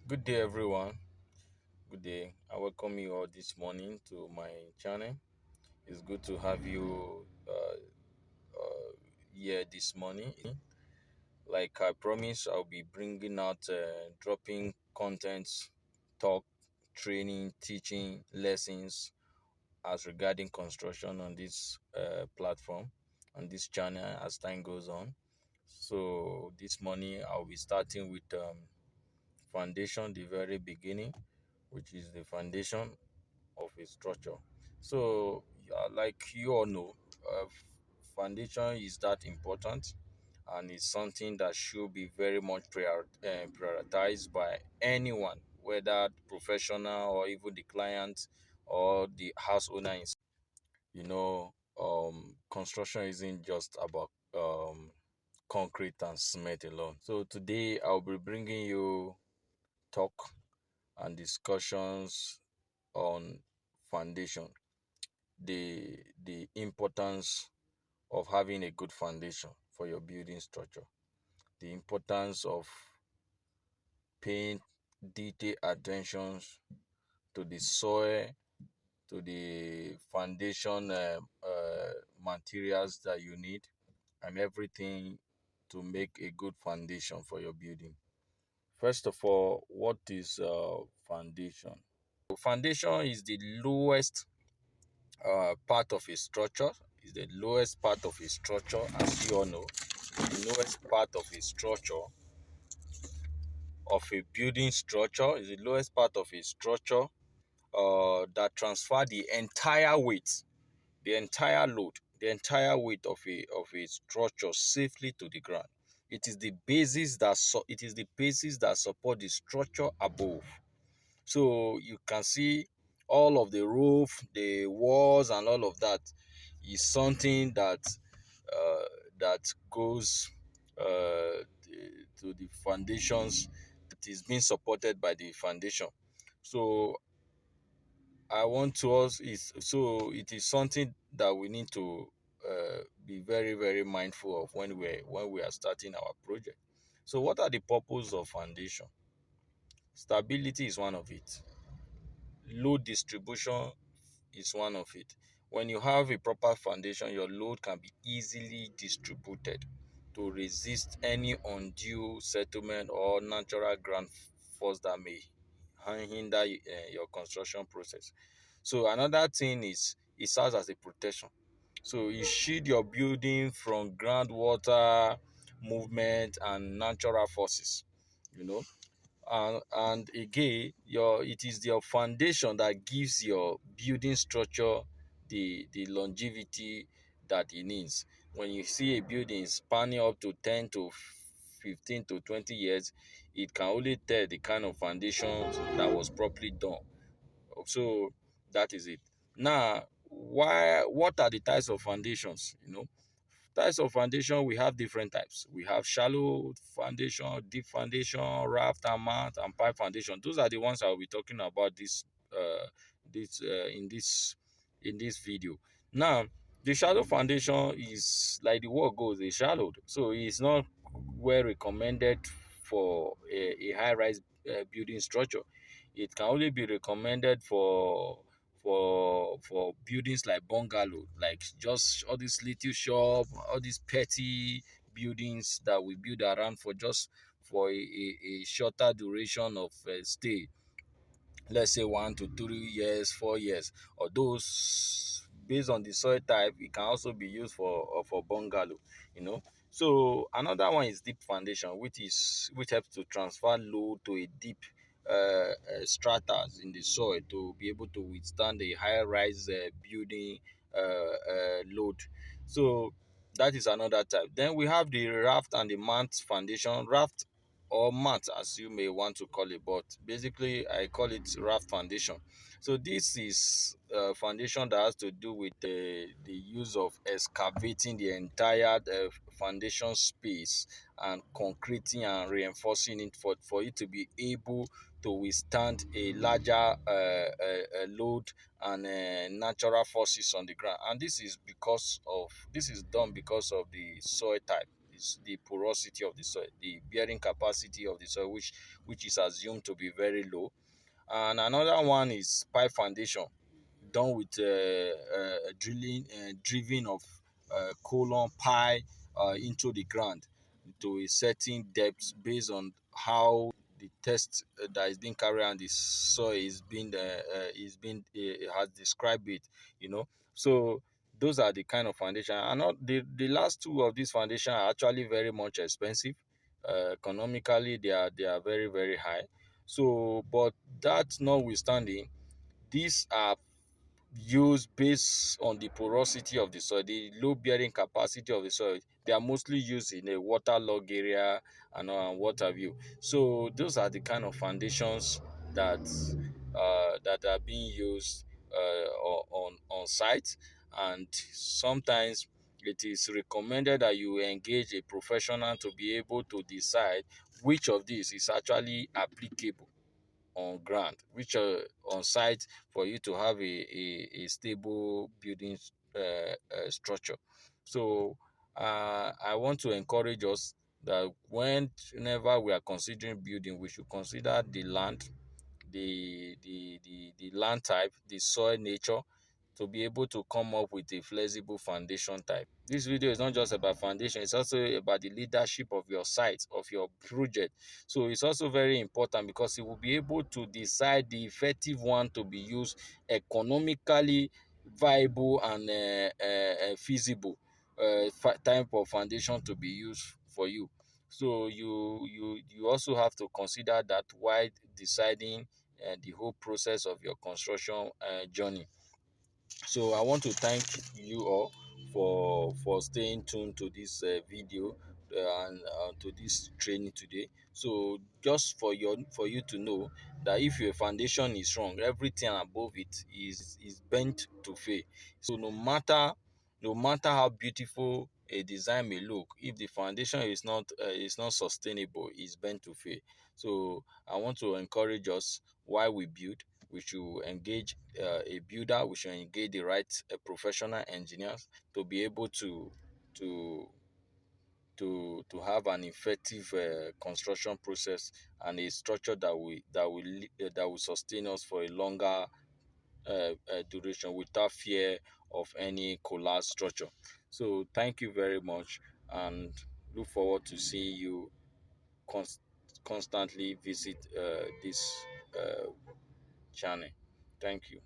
Good day, everyone. Good day. I welcome you all this morning to my channel. It's good to have you here this morning. Like I promised, I'll be bringing out, dropping contents, talk, training, teaching, lessons as regarding construction on this platform, on this channel as time goes on. So this morning, I'll be starting with foundation, the very beginning, which is the foundation of a structure. So, like you all know, foundation is that important, and it's something that should be very much prioritized by anyone, whether professional or even the client or the house owner. Construction isn't just about concrete and cement alone. So today I'll be bringing you talk and discussions on foundation, the importance of having a good foundation for your building structure, the importance of paying detailed attention to the soil, to the foundation materials that you need, and everything to make a good foundation for your building. First of all, what is foundation? Foundation is the lowest part of a structure, is the lowest part of a structure, as you all know. The lowest part of a structure, of a building structure, is the lowest part of a structure that transfer the entire weight, the entire load, the entire weight of a structure safely to the ground. It is the basis that support the structure above. So you can see all of the roof, the walls, and all of that is something uh, that goes to the foundations, that is being supported by the foundation. So I want to us is so it is something that we need to be very very mindful of when we are starting our project. So what are the purpose of foundation? Stability is one of it. Load distribution is one of it. When you have a proper foundation, your load can be easily distributed to resist any undue settlement or natural ground force that may hinder your construction process. So another thing is it serves as a protection. So you shield your building from groundwater movement and natural forces. You know, and again, it is your foundation that gives your building structure the longevity that it needs. When you see a building spanning up to 10 to 15 to 20 years, it can only tell the kind of foundation that was properly done. So that is it. Now, why what are the types of foundations? Types of foundation, we have different types. We have shallow foundation, deep foundation, raft and mount, and pipe foundation. Those are the ones I will be talking about in this video. Now, the shallow foundation is like the word goes, a shallowed, so it's not well recommended for a high-rise building structure. It can only be recommended for buildings like bungalow, like just all these little shop, all these petty buildings that we build around for just for a shorter duration of stay. Let's say 1 to 3 years, 4 years, or those based on the soil type, it can also be used for bungalow. You know. So another one is deep foundation, which helps to transfer load to a deep stratas in the soil to be able to withstand a high rise building load. So that is another type. Then we have the raft and the mount foundation. Raft or mat, as you may want to call it, but basically I call it raft foundation. So this is a foundation that has to do with the use of excavating the entire foundation space and concreting and reinforcing it for it to be able to withstand a larger load and natural forces on the ground. And this is done because of the soil type. the porosity of the soil, the bearing capacity of the soil, which is assumed to be very low. And another one is pipe foundation, done with driving of column pi into the ground to a certain depth based on how the test that is being carried on the soil has described it. You know, so those are the kind of foundation. And not the last two of these foundation are actually very much expensive. Economically, they are very very high. So, but that notwithstanding, these are used based on the porosity of the soil, the low bearing capacity of the soil. They are mostly used in a waterlogged area and what have you. So those are the kind of foundations that that are being used on site, and sometimes it is recommended that you engage a professional to be able to decide which of these is actually applicable on ground, which are on site for you to have a stable building structure. So I want to encourage us that whenever we are considering building, we should consider the land, the land type, the soil nature, to be able to come up with a flexible foundation type. This video is not just about foundation, it's also about the leadership of your site, of your project. So it's also very important because it will be able to decide the effective one to be used, economically viable and feasible type of foundation to be used for you. So you also have to consider that while deciding the whole process of your construction journey. So I want to thank you all for staying tuned to this video and to this training today. So just for you to know that if your foundation is strong, everything above it is bent to fail. So no matter how beautiful a design may look, if the foundation is not sustainable, it's bent to fail. So I want to encourage us, while we build, we should engage a builder, we should engage the right professional engineers to be able to have an effective construction process and a structure that will sustain us for a longer duration without fear of any collapse structure. So thank you very much, and look forward to seeing you const- constantly visit this channel. Thank you.